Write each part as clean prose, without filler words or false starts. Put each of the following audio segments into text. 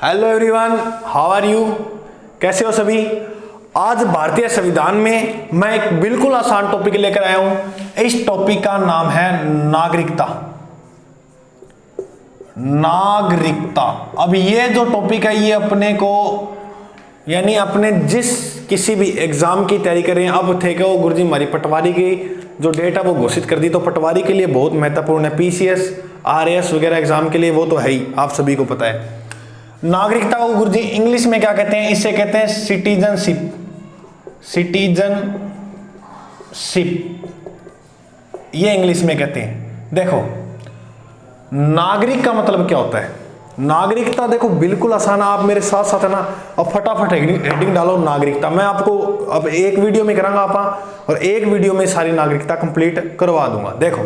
Hello everyone, how are you? कैसे हो सभी? आज भारतीय संविधान में मैं एक बिल्कुल आसान टॉपिक लेकर आया हूं। इस टॉपिक का नाम है नागरिकता। नागरिकता। अब ये जो टॉपिक है ये अपने को यानी अपने जिस किसी भी एग्जाम की तैयारी कर रहे हैं, अब थे कि वो गुरुजी हमारी पटवारी की जो डेट है वो घोषित कर दी, तो पटवारी के लिए बहुत महत्वपूर्ण है। पीसीएस आरएएस वगैरह एग्जाम के लिए वो तो है ही, आप सभी को पता है। नागरिकता को गुरुजी इंग्लिश में क्या कहते हैं? इसे कहते हैं सिटीजनशिप। सिटीजनशिप ये इंग्लिश में कहते हैं। देखो नागरिक का मतलब क्या होता है? नागरिकता देखो बिल्कुल आसान है, आप मेरे साथ साथ है ना। अब फटाफट हेडिंग डालो नागरिकता। मैं आपको अब एक वीडियो में करांगा आप, और एक वीडियो में सारी नागरिकता कंप्लीट करवा दूंगा। देखो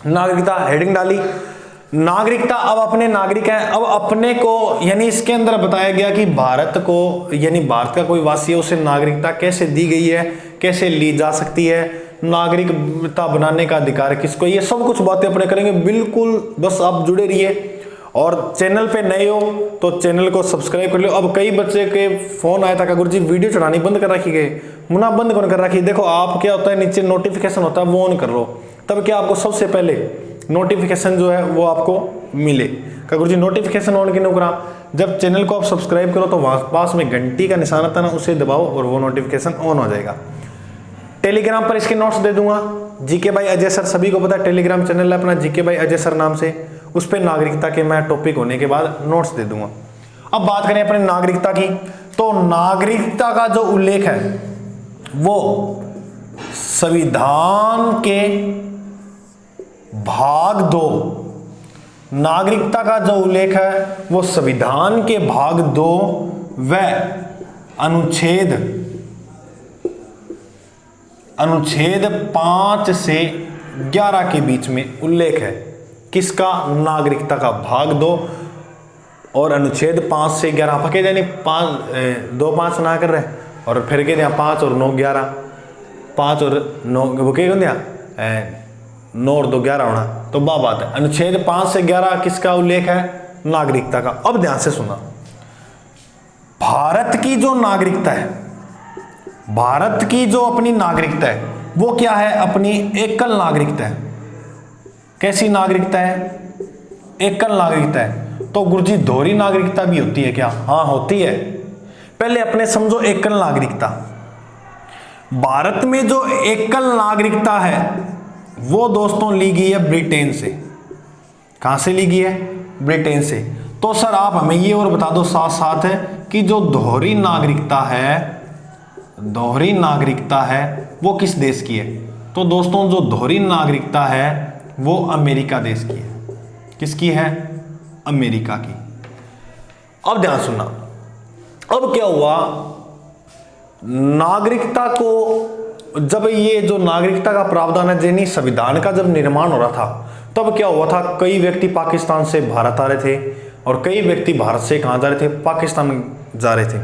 नागरिकता हेडिंग डाली, नागरिकता। अब अपने नागरिक हैं, अब अपने को यानी इसके अंदर बताया गया कि भारत को यानी भारत का कोई वासी है उसे नागरिकता कैसे दी गई है, कैसे ली जा सकती है, नागरिकता बनाने का अधिकार किसको, ये सब कुछ बातें अपने करेंगे। बिल्कुल बस आप जुड़े रहिए, और चैनल पे नए हो तो चैनल को सब्सक्राइब कर लो। अब कई बच्चे के फोन आया था कि गुरुजी वीडियो चढ़ानी बंद कर रखी गई, मुना बंद कौन कर रखी? देखो आप क्या होता है, नीचे नोटिफिकेशन होता है वो ऑन कर लो, तब क्या आपको सबसे पहले नोटिफिकेशन जो है वो आपको मिले। क्या गुरुजी नोटिफिकेशन ऑन क्यों करा? जब चैनल को आप सब्सक्राइब करो तो वहां पास में घंटी का निशान आता है ना, उसे दबाओ और वो नोटिफिकेशन ऑन हो जाएगा। टेलीग्राम पर इसके नोट्स दे दूंगा। जीके भाई अजय सर, सभी को पता है टेलीग्राम चैनल है अपना जीके भाई अजय सर नाम से, उस पर नागरिकता के मैं टॉपिक होने के बाद नोट्स दे दूंगा। अब बात करें अपने नागरिकता की, तो नागरिकता का जो उल्लेख है वो संविधान के भाग 2, नागरिकता का जो उल्लेख है वो संविधान के भाग 2 व अनुच्छेद 5 से 11 के बीच में उल्लेख है। किसका? नागरिकता का भाग 2 और अनुच्छेद 5 से 11 पके यानी 2 5 ना कर रहे और फिर के दिया 5 और 9 11, 5 और 9 वो क्या दिया 9 और 2 11 होना, तो बात है। अनुच्छेद 5 से 11 किसका उल्लेख है? नागरिकता का। अब ध्यान से सुना, भारत की जो नागरिकता है, भारत की जो अपनी नागरिकता है वो क्या है? अपनी एकल नागरिकता है। कैसी नागरिकता है? एकल नागरिकता है। तो गुरुजी दोहरी नागरिकता भी होती है क्या? हाँ होती है। पहले अपने समझो एकल नागरिकता। भारत में जो एकल नागरिकता है वो दोस्तों ली गई है ब्रिटेन से। कहां से ली गई है? ब्रिटेन से। तो सर आप हमें ये और बता दो साथ साथ है कि जो दोहरी नागरिकता है वो किस देश की है? तो दोस्तों जो दोहरी नागरिकता है वो अमेरिका देश की है। किसकी है? अमेरिका की। अब ध्यान सुनना, अब क्या हुआ, नागरिकता को जब ये जो नागरिकता का प्रावधान है यानी संविधान का जब निर्माण हो रहा था तब क्या हुआ था, कई व्यक्ति पाकिस्तान से भारत आ रहे थे और कई व्यक्ति भारत से कहां जा रहे थे? पाकिस्तान जा रहे थे।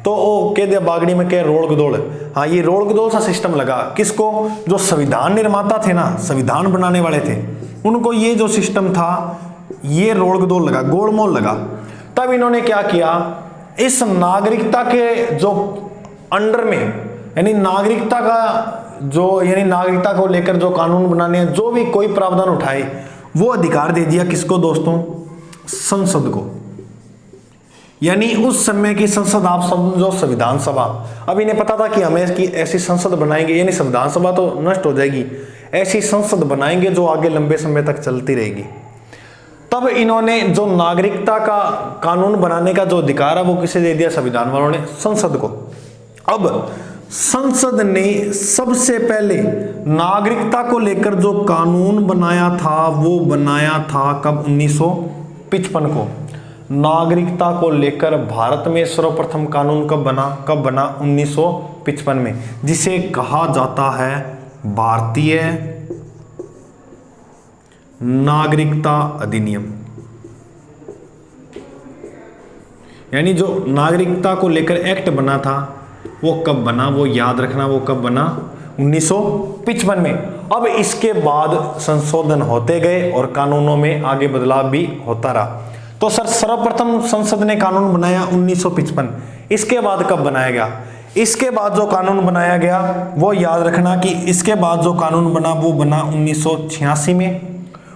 तो वो कह दिया बागड़ी में क्या रोड़ गदोड़। हाँ ये रोड़ गदोड़ सा सिस्टम लगा किसको? जो संविधान निर्माता थे ना, संविधान बनाने वाले थे, उनको ये जो सिस्टम था ये रोड़ गदोड़ लगा, गोलमोल लगा। तब इन्होंने क्या किया, इस नागरिकता के जो अंडर में यानी नागरिकता का जो यानी नागरिकता को लेकर जो कानून बनाने हैं, जो भी कोई प्रावधान उठाए वो अधिकार दे दिया किसको दोस्तों? संसद को। यानी उस समय की संसद आप समझो संविधान सभा। अब इन्हें पता था कि हमें इसकी ऐसी संसद बनाएंगे, यानी संविधान सभा तो नष्ट हो जाएगी, ऐसी संसद बनाएंगे जो आगे लंबे समय तक चलती रहेगी। तब इन्होंने जो नागरिकता का कानून बनाने का जो अधिकार है वो किसे दे दिया? संविधान वालों ने संसद को। अब संसद ने सबसे पहले नागरिकता को लेकर जो कानून बनाया था वो बनाया था कब? 1955 को। नागरिकता को लेकर भारत में सर्वप्रथम कानून कब बना? 1955 में, जिसे कहा जाता है भारतीय नागरिकता अधिनियम। यानी जो नागरिकता को लेकर एक्ट बना था वो कब बना? वो याद रखना, वो कब बना? 1955 में। अब इसके बाद संशोधन होते गए और कानूनों में आगे बदलाव भी होता रहा। तो सर सर्वप्रथम संसद ने कानून बनाया 1955। इसके बाद कब बनाया गया? इसके बाद जो कानून बनाया गया वो याद रखना कि इसके बाद जो कानून बना वो बना 1986 में।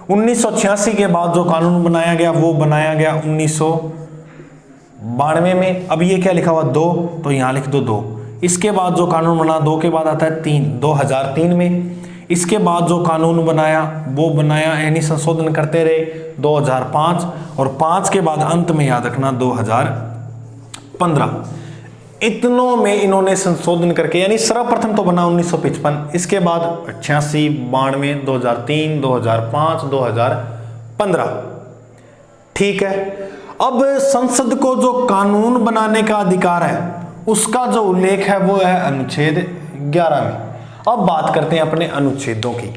1986 के बाद जो कानून बनाया गया वो बनाया गया 1992 में। अब ये क्या लिखा हुआ 2, तो यहाँ लिख दो 2। इसके बाद जो कानून बना 2 के बाद आता है 3, 2003 में। इसके बाद जो कानून बनाया वो बनाया यानी संशोधन करते रहे 2005, और 5 के बाद अंत में याद रखना 2015। इतनों में इन्होंने संशोधन करके, यानी सर्वप्रथम तो बना 1955, इसके बाद 86, 92, 2003, 2005, 2015। ठीक है। अब संसद को जो कानून बनाने का अधिकार है उसका जो उल्लेख है वो है अनुच्छेद 11 में। अब बात करते हैं अपने अनुच्छेदों की।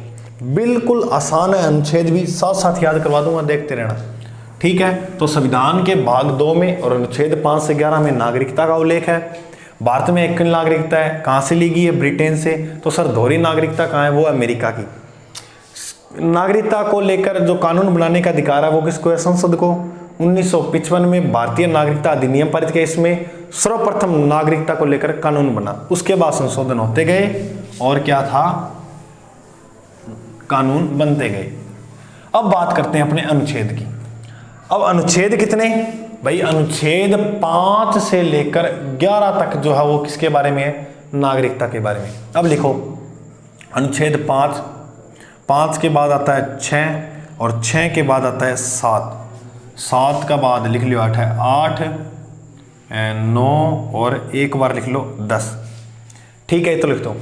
बिल्कुल आसान है, अनुच्छेद भी साथ साथ याद करवा दूंगा, देखते रहना। ठीक है। तो संविधान के भाग 2 में और अनुच्छेद 5 से 11 में नागरिकता का उल्लेख है। भारत में एक नागरिकता है, कहाँ से ली गई है? ब्रिटेन से। तो सर दोहरी नागरिकता कहाँ है? वो अमेरिका की। नागरिकता को लेकर जो कानून बनाने का अधिकार है वो किसको है? संसद को। 1955 में भारतीय नागरिकता अधिनियम पारित किया, इसमें सर्वप्रथम नागरिकता को लेकर कानून बना। उसके बाद संशोधन होते गए और क्या था? कानून बनते गए। अब बात करते हैं अपने अनुच्छेद की। अब अनुच्छेद कितने? भाई अनुच्छेद 5 से लेकर 11 तक जो है वो किसके बारे में है? नागरिकता के बारे में। अब लिखो अनुच्छेद 5, 5 के बाद आता है 6, और 6 के बाद आता है 7, 7 का बाद लिख लो 8 है, 8, 9 और एक बार लिख लो 10। ठीक है, तो लिख दो।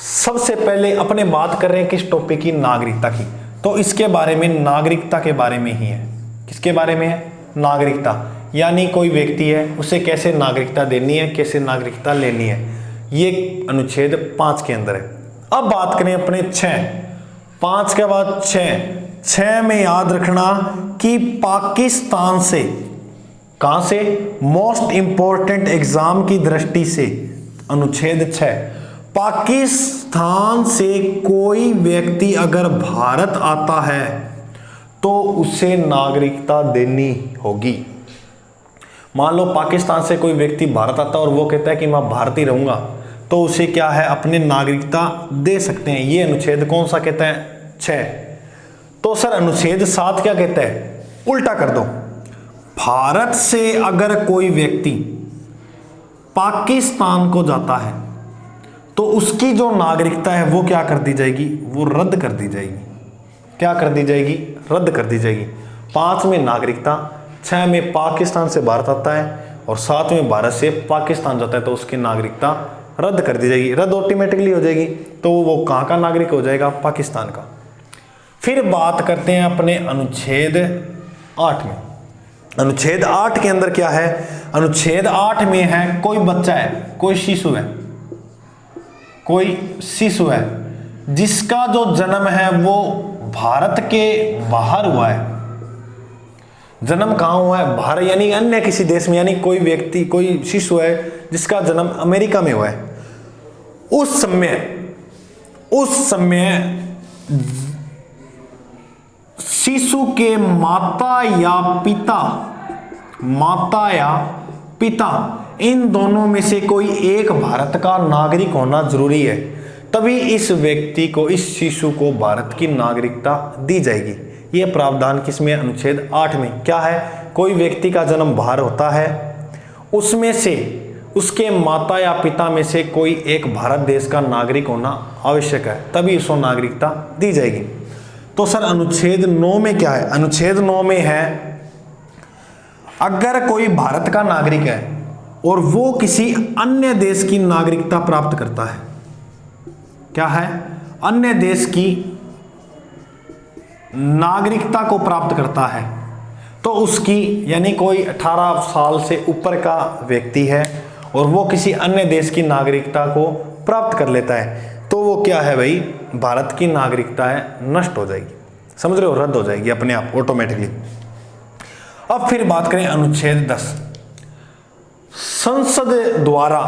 सबसे पहले अपने बात कर रहे हैं किस टॉपिक की? नागरिकता की। तो इसके बारे में नागरिकता के बारे में ही है। किसके बारे में है? नागरिकता, यानी कोई व्यक्ति है उसे कैसे नागरिकता देनी है, कैसे नागरिकता लेनी है, ये अनुच्छेद 5 के अंदर है। अब बात करें अपने 6, 5 के बाद 6 में याद रखना कि पाकिस्तान से, कहां से? मोस्ट इंपॉर्टेंट एग्जाम की दृष्टि से अनुच्छेद 6, पाकिस्तान से कोई व्यक्ति अगर भारत आता है तो उसे नागरिकता देनी होगी। मान लो पाकिस्तान से कोई व्यक्ति भारत आता है और वो कहता है कि मैं भारतीय रहूंगा, तो उसे क्या है? अपने नागरिकता दे सकते हैं। ये अनुच्छेद कौन सा कहता है? 6। तो सर अनुच्छेद 7 क्या कहता है? उल्टा कर दो। भारत से अगर कोई व्यक्ति पाकिस्तान को जाता है तो उसकी जो नागरिकता है वो क्या कर दी जाएगी? वो रद्द कर दी जाएगी। क्या कर दी जाएगी? रद्द कर दी जाएगी। 5 में नागरिकता, 6 में पाकिस्तान से भारत आता है और 7 में भारत से पाकिस्तान जाता है तो उसकी नागरिकता रद्द कर दी जाएगी। रद्द ऑटोमेटिकली हो जाएगी, तो वो कहाँ का नागरिक हो जाएगा? पाकिस्तान का। फिर बात करते हैं अपने अनुच्छेद 8 में। अनुच्छेद 8 के अंदर क्या है? अनुच्छेद 8 में है कोई बच्चा है, कोई शिशु है, कोई शिशु है जिसका जो जन्म है वो भारत के बाहर हुआ है। जन्म कहाँ हुआ है? भारत, यानी अन्य किसी देश में, यानी कोई व्यक्ति, कोई शिशु है जिसका जन्म अमेरिका में हुआ है। उस समय शिशु के माता या पिता इन दोनों में से कोई एक भारत का नागरिक होना जरूरी है, तभी इस व्यक्ति को, इस शिशु को भारत की नागरिकता दी जाएगी। यह प्रावधान किसमें? अनुच्छेद 8 में। क्या है? कोई व्यक्ति का जन्म बाहर होता है, उसमें से उसके माता या पिता में से कोई एक भारत देश का नागरिक होना आवश्यक है, तभी उसको नागरिकता दी जाएगी। तो सर अनुच्छेद 9 में क्या है? अनुच्छेद 9 में है अगर कोई भारत का नागरिक है और वो किसी अन्य देश की नागरिकता प्राप्त करता है, क्या है? अन्य देश की नागरिकता को प्राप्त करता है, तो उसकी, यानी कोई 18 साल से ऊपर का व्यक्ति है और वो किसी अन्य देश की नागरिकता को प्राप्त कर लेता है, तो वो क्या है भाई? भारत की नागरिकता है, नष्ट हो जाएगी। समझ रहे हो? रद्द हो जाएगी अपने आप ऑटोमेटिकली। अब फिर बात करें अनुच्छेद 10, संसद द्वारा,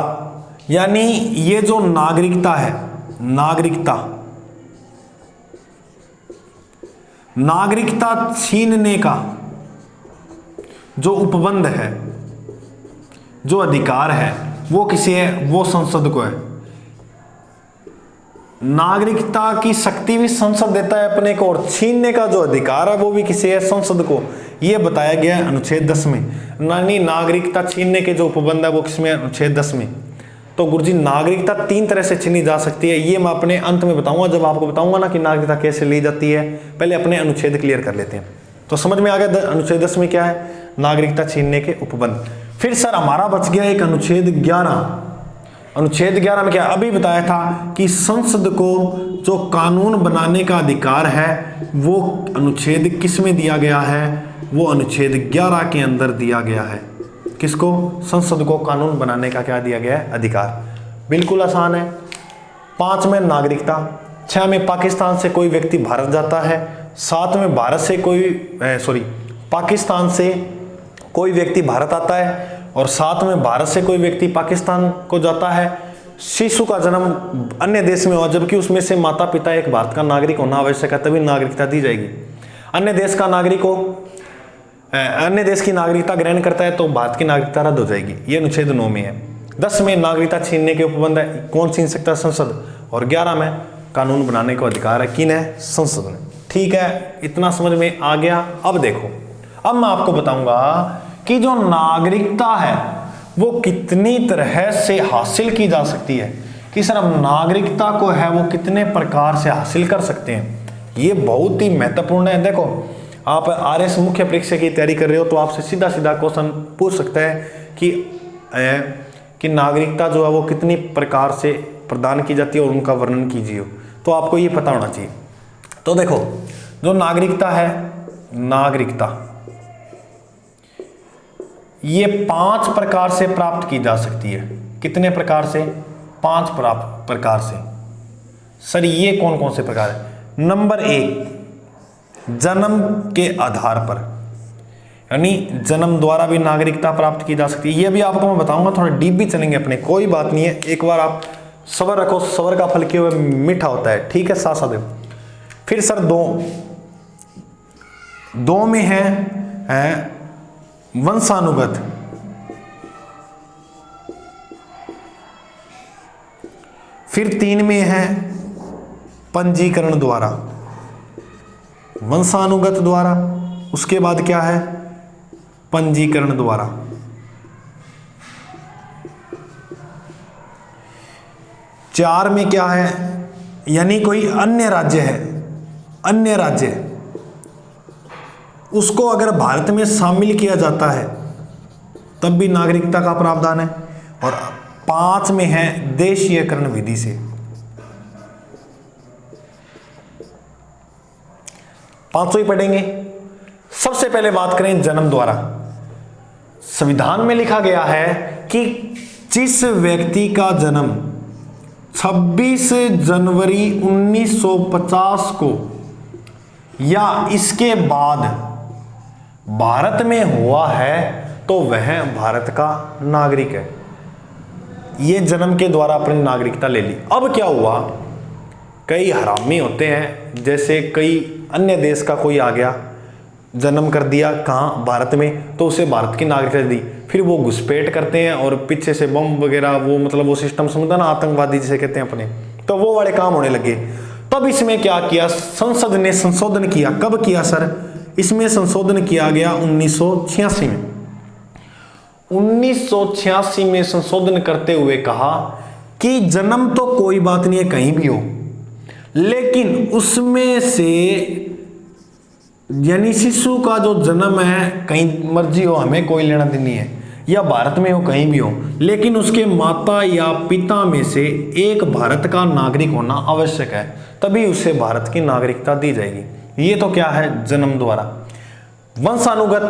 यानी ये जो नागरिकता है, नागरिकता छीनने का जो उपबंध है, जो अधिकार है, वो किसी है? वो संसद को है। नागरिकता की शक्ति भी संसद देता है अपने को, और छीनने का जो अधिकार है वो भी किसी है? संसद को। ये बताया गया है अनुच्छेद 10 में। नागरिकता छीनने के जो उपबंध है वो किसमें? अनुच्छेद 10 में। तो गुरुजी नागरिकता 3 तरह से छीनी जा सकती है, ये मैं अपने अंत में बताऊंगा, जब आपको बताऊंगा ना कि नागरिकता कैसे ली जाती है। पहले अपने अनुच्छेद क्लियर कर लेते हैं। तो समझ में आ गया अनुच्छेद 10 में क्या है? नागरिकता छीनने के उपबंध। फिर सर हमारा बच गया एक अनुच्छेद 11। अनुच्छेद 11 में क्या? अभी बताया था कि संसद को जो कानून बनाने का अधिकार है वो अनुच्छेद किस में दिया गया है? वो अनुच्छेद 11 के अंदर दिया गया है। किसको? संसद को कानून बनाने का क्या दिया गया है? अधिकार। बिल्कुल आसान है। 5 में नागरिकता, 6 में पाकिस्तान से कोई व्यक्ति भारत जाता है, 7 में पाकिस्तान से कोई व्यक्ति भारत आता है, और 7 में भारत से कोई व्यक्ति पाकिस्तान को जाता है। शिशु का जन्म अन्य देश में हुआ, जबकि उसमें से माता पिता एक भारत का नागरिक होना आवश्यक है, तभी नागरिकता दी जाएगी। अन्य देश की नागरिकता ग्रहण करता है तो भारत की नागरिकता रद्द हो जाएगी। ये अनुच्छेद 9 में है। 10 में नागरिकता छीनने के उपबंध है, कौन छीन सकता है? संसद। और 11 में कानून बनाने का अधिकार है, किन है? संसद ने। ठीक है, इतना समझ में आ गया। अब देखो, अब मैं आपको बताऊंगा कि जो नागरिकता है वो कितनी तरह से हासिल की जा सकती है, कि सर हम नागरिकता को है वो कितने प्रकार से हासिल कर सकते हैं। ये बहुत ही महत्वपूर्ण है। देखो, आप आरएस मुख्य परीक्षा की तैयारी कर रहे हो तो आपसे सीधा सीधा क्वेश्चन पूछ सकता है कि नागरिकता जो है वो कितनी प्रकार से प्रदान की जाती है और उनका वर्णन कीजिए, तो आपको ये पता होना चाहिए। तो देखो, जो नागरिकता है, नागरिकता ये 5 प्रकार से प्राप्त की जा सकती है। कितने प्रकार से? 5 प्रकार से। सर ये कौन कौन से प्रकार है? नंबर 1, जन्म के आधार पर, यानी जन्म द्वारा भी नागरिकता प्राप्त की जा सकती है। ये भी आपको मैं बताऊंगा, थोड़ा डीप भी चलेंगे अपने, कोई बात नहीं है। एक बार आप सबर रखो, सबर का फल किए हुए मीठा होता है। ठीक है, साथ साथ। फिर सर 2 में है वंशानुगत। फिर 3 में है पंजीकरण द्वारा, वंशानुगत द्वारा। उसके बाद क्या है? पंजीकरण द्वारा। चार में क्या है? यानी कोई अन्य राज्य है, अन्य राज्य, उसको अगर भारत में शामिल किया जाता है तब भी नागरिकता का प्रावधान है। और 5 में है देशीयकरण विधि से। 500 ही पढ़ेंगे। सबसे पहले बात करें जन्म द्वारा। संविधान में लिखा गया है कि जिस व्यक्ति का जन्म 26 जनवरी 1950 को या इसके बाद भारत में हुआ है तो वह भारत का नागरिक है। ये जन्म के द्वारा अपनी नागरिकता ले ली। अब क्या हुआ, कई हरामी होते हैं, जैसे कई अन्य देश का कोई आ गया, जन्म कर दिया कहाँ? भारत में, तो उसे भारत की नागरिकता दी। फिर वो घुसपैठ करते हैं और पीछे से बम वगैरह, वो मतलब वो सिस्टम समझता ना, आतंकवादी जिसे कहते हैं अपने, तो वो वाले काम होने लगे। तब इसमें क्या किया, संसद ने संशोधन किया। कब किया सर? इसमें संशोधन किया गया 1986 में। 1986 में संशोधन करते हुए कहा कि जन्म तो कोई बात नहीं है, कहीं भी हो, लेकिन उसमें से यानी शिशु का जो जन्म है, कहीं मर्जी हो, हमें कोई लेना देनी है, या भारत में हो कहीं भी हो, लेकिन उसके माता या पिता में से एक भारत का नागरिक होना आवश्यक है, तभी उसे भारत की नागरिकता दी जाएगी। ये तो क्या है? जन्म द्वारा। वंशानुगत,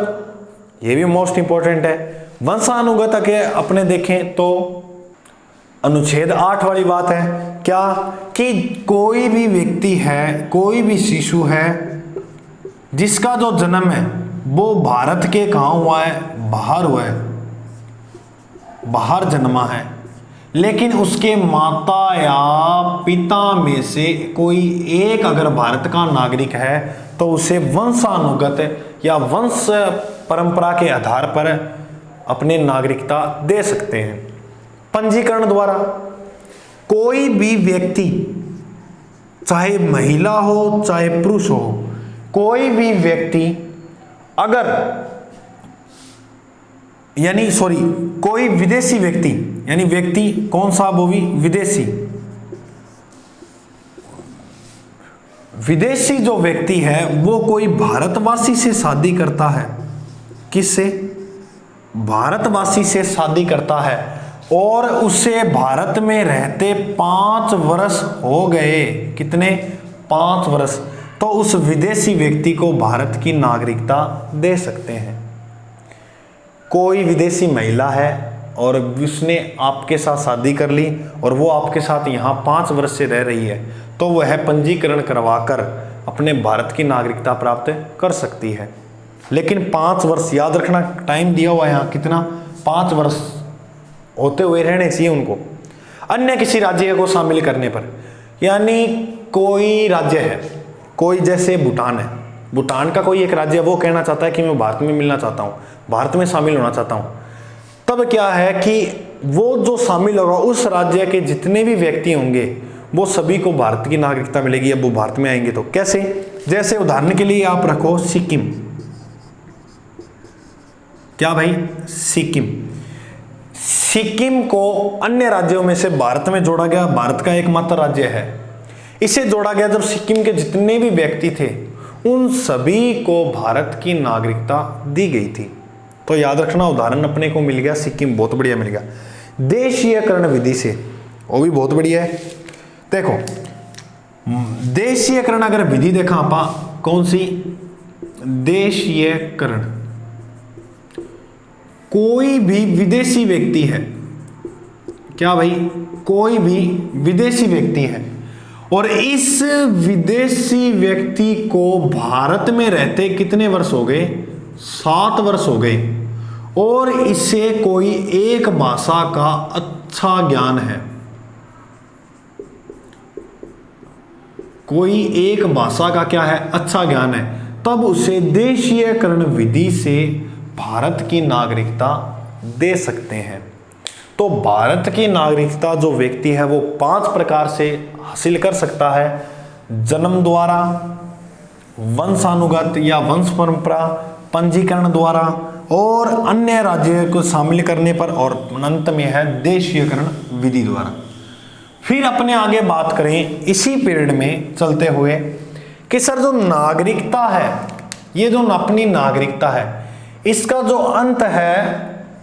ये भी मोस्ट इंपॉर्टेंट है। वंशानुगत के अपने देखें तो अनुच्छेद 8 वाली बात है क्या, कि कोई भी व्यक्ति है, कोई भी शिशु है जिसका जो जन्म है वो भारत के कहाँ हुआ है? बाहर हुआ है, बाहर जन्मा है, लेकिन उसके माता या पिता में से कोई एक अगर भारत का नागरिक है तो उसे वंशानुगत या वंश परंपरा के आधार पर अपने नागरिकता दे सकते हैं। पंजीकरण द्वारा कोई भी व्यक्ति, चाहे महिला हो चाहे पुरुष हो, कोई भी व्यक्ति अगर कोई विदेशी व्यक्ति, यानी व्यक्ति कौन सा, वो भी विदेशी जो व्यक्ति है वो कोई भारतवासी से शादी करता है, किससे, भारतवासी से शादी करता है और उसे भारत में रहते 5 वर्ष हो गए, कितने, 5 वर्ष, तो उस विदेशी व्यक्ति को भारत की नागरिकता दे सकते हैं। कोई विदेशी महिला है और उसने आपके साथ शादी कर ली और वो आपके साथ यहाँ 5 वर्ष से रह रही है, तो वह पंजीकरण करवाकर अपने भारत की नागरिकता प्राप्त कर सकती है। लेकिन 5 वर्ष याद रखना, टाइम दिया हुआ है यहाँ, कितना, 5 वर्ष होते हुए रहने चाहिए उनको। अन्य किसी राज्य को शामिल करने पर, यानी कोई राज्य है, कोई जैसे भूटान है, भूटान का कोई एक राज्य, वो कहना चाहता है कि मैं भारत में मिलना चाहता हूँ, भारत में शामिल होना चाहता हूँ, तब क्या है कि वो जो शामिल होगा उस राज्य के जितने भी व्यक्ति होंगे वो सभी को भारत की नागरिकता मिलेगी। अब वो भारत में आएंगे तो कैसे, जैसे उदाहरण के लिए आप रखो सिक्किम, क्या भाई, सिक्किम को अन्य राज्यों में से भारत में जोड़ा गया, भारत का एकमात्र राज्य है, इसे जोड़ा गया। जब सिक्किम के जितने भी व्यक्ति थे उन सभी को भारत की नागरिकता दी गई थी। तो याद रखना, उदाहरण अपने को मिल गया सिक्किम, बहुत बढ़िया मिल गया। देशीयकरण विधि से, वो भी बहुत बढ़िया है। देखो देशीयकरण अगर विधि देखा आप, कौन सी, देशीयकरण, कोई भी विदेशी व्यक्ति है, क्या भाई, कोई भी विदेशी व्यक्ति है और इस विदेशी व्यक्ति को भारत में रहते कितने वर्ष हो गए, 7 वर्ष हो गए, और इसे कोई एक भाषा का अच्छा ज्ञान है, कोई एक भाषा का क्या है, अच्छा ज्ञान है, तब उसे देशीयकरण विधि से भारत की नागरिकता दे सकते हैं। तो भारत की नागरिकता जो व्यक्ति है वो 5 प्रकार से हासिल कर सकता है, जन्म द्वारा, वंशानुगत या वंश परंपरा, पंजीकरण द्वारा और अन्य राज्य को शामिल करने पर, और अंत में है देशीयकरण विधि द्वारा। फिर अपने आगे बात करें इसी पीरियड में चलते हुए कि सर जो नागरिकता है, ये जो अपनी नागरिकता है, इसका जो अंत है,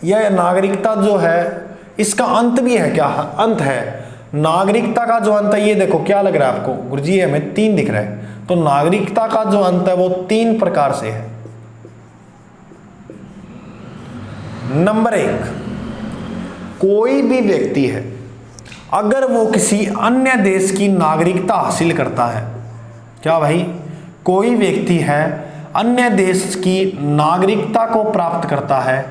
यह नागरिकता जो है इसका अंत भी है, क्या अंत है नागरिकता का जो अंत है, ये देखो क्या लग रहा है आपको गुरुजी, हमें 3 दिख रहा है। तो नागरिकता का जो अंत है वो 3 प्रकार से है। नंबर 1, कोई भी व्यक्ति है अगर वो किसी अन्य देश की नागरिकता हासिल करता है, क्या भाई, कोई व्यक्ति है अन्य देश की नागरिकता को प्राप्त करता है,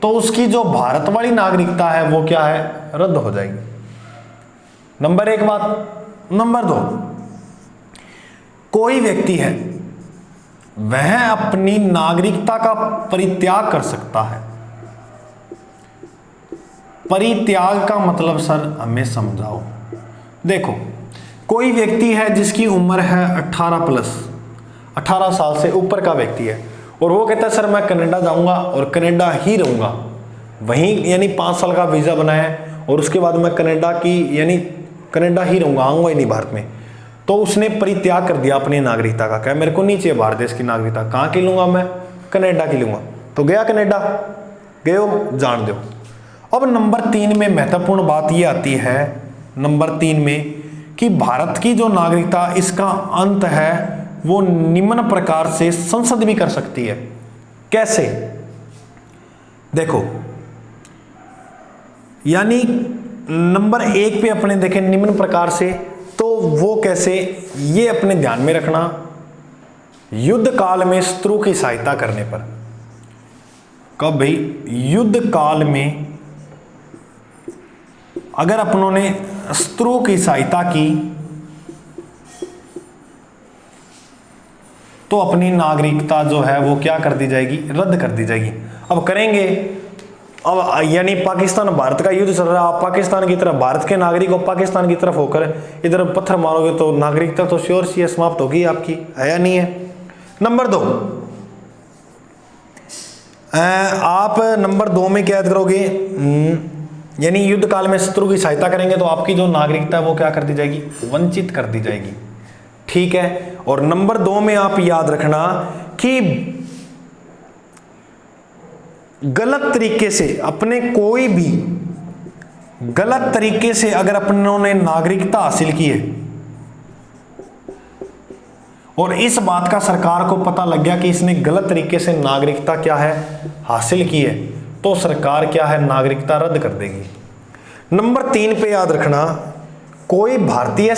तो उसकी जो भारत वाली नागरिकता है वो क्या है, रद्द हो जाएगी। नंबर 1 बात। नंबर 2, कोई व्यक्ति है वह अपनी नागरिकता का परित्याग कर सकता है। परित्याग का मतलब सर हमें समझाओ। देखो कोई व्यक्ति है जिसकी उम्र है 18 प्लस, 18 साल से ऊपर का व्यक्ति है, और वो कहता है सर मैं कनाडा जाऊंगा और कनाडा ही रहूंगा, वहीं यानी 5 साल का वीज़ा बनाया है और उसके बाद मैं कनाडा की यानी कनाडा ही रहूंगा, आऊँगा ही नहीं भारत में। तो उसने परित्याग कर दिया अपनी नागरिकता का, क्या मेरे को नहीं चाहिए भारत देश की नागरिकता, कहाँ की लूँगा मैं, कनाडा की लूँगा। तो गया कनाडा, गए जान दो। अब नंबर 3 में महत्वपूर्ण बात ये आती है, नंबर 3 में, कि भारत की जो नागरिकता इसका अंत है वो निम्न प्रकार से संसद भी कर सकती है। कैसे, देखो यानी नंबर 1 पे अपने देखें निम्न प्रकार से, तो वो कैसे, ये अपने ध्यान में रखना, युद्ध काल में शत्रु की सहायता करने पर। कब भाई, युद्ध काल में अगर अपनों ने शत्रु की सहायता की तो अपनी नागरिकता जो है वो क्या कर दी जाएगी, रद्द कर दी जाएगी। अब करेंगे, अब यानी पाकिस्तान भारत का युद्ध चल रहा है, आप पाकिस्तान की तरफ, भारत के नागरिक और पाकिस्तान की तरफ होकर इधर पत्थर मारोगे तो नागरिकता तो श्योर सी समाप्त होगी आपकी, है या नहीं है। नंबर 2, आप नंबर 2 में क्या याद करोगे, यानी युद्ध काल में शत्रु की सहायता करेंगे तो आपकी जो नागरिकता है वो क्या कर दी जाएगी, वंचित कर दी जाएगी। ठीक है। और नंबर 2 में आप याद रखना कि गलत तरीके से, अपने कोई भी गलत तरीके से अगर अपनों ने नागरिकता हासिल की है और इस बात का सरकार को पता लग गया कि इसने गलत तरीके से नागरिकता क्या है हासिल की है, तो सरकार क्या है, नागरिकता रद्द कर देगी। नंबर 3 पे याद रखना, कोई भारतीय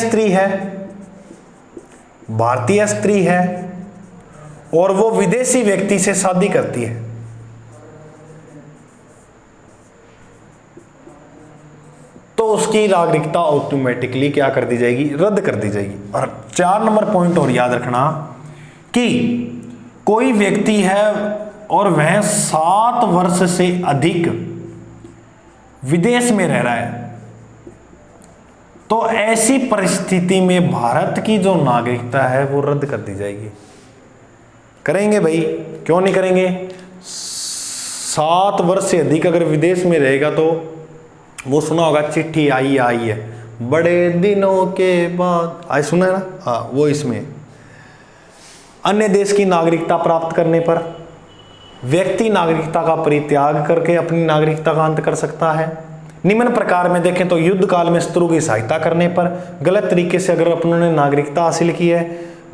स्त्री है और वो विदेशी व्यक्ति से शादी करती है तो उसकी नागरिकता ऑटोमेटिकली क्या कर दी जाएगी, रद्द कर दी जाएगी। और 4 नंबर पॉइंट और याद रखना कि कोई व्यक्ति है और वह 7 वर्ष से अधिक विदेश में रह रहा है तो ऐसी परिस्थिति में भारत की जो नागरिकता है वो रद्द कर दी जाएगी। करेंगे भाई, क्यों नहीं करेंगे। 7 वर्ष से अधिक अगर विदेश में रहेगा तो वो सुना होगा, चिट्ठी आई है बड़े दिनों के बाद, आज सुना है ना, हाँ वो इसमें अन्य देश की नागरिकता प्राप्त करने पर व्यक्ति नागरिकता का परित्याग करके अपनी नागरिकता का अंत कर सकता है। निम्न प्रकार में देखें तो युद्ध काल में शत्रु की सहायता करने पर, गलत तरीके से अगर उन्होंने नागरिकता हासिल की है,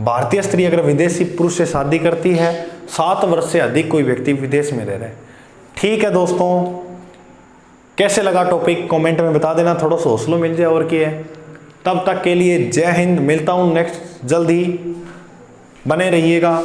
भारतीय स्त्री अगर विदेशी पुरुष से शादी करती है, 7 वर्ष से अधिक कोई व्यक्ति विदेश में रह रहा है। ठीक है दोस्तों, कैसे लगा टॉपिक कमेंट में बता देना, थोड़ा सा हौसला मिल जाए और क्या है। तब तक के लिए जय हिंद, मिलता हूँ नेक्स्ट जल्द ही, बने रहिएगा।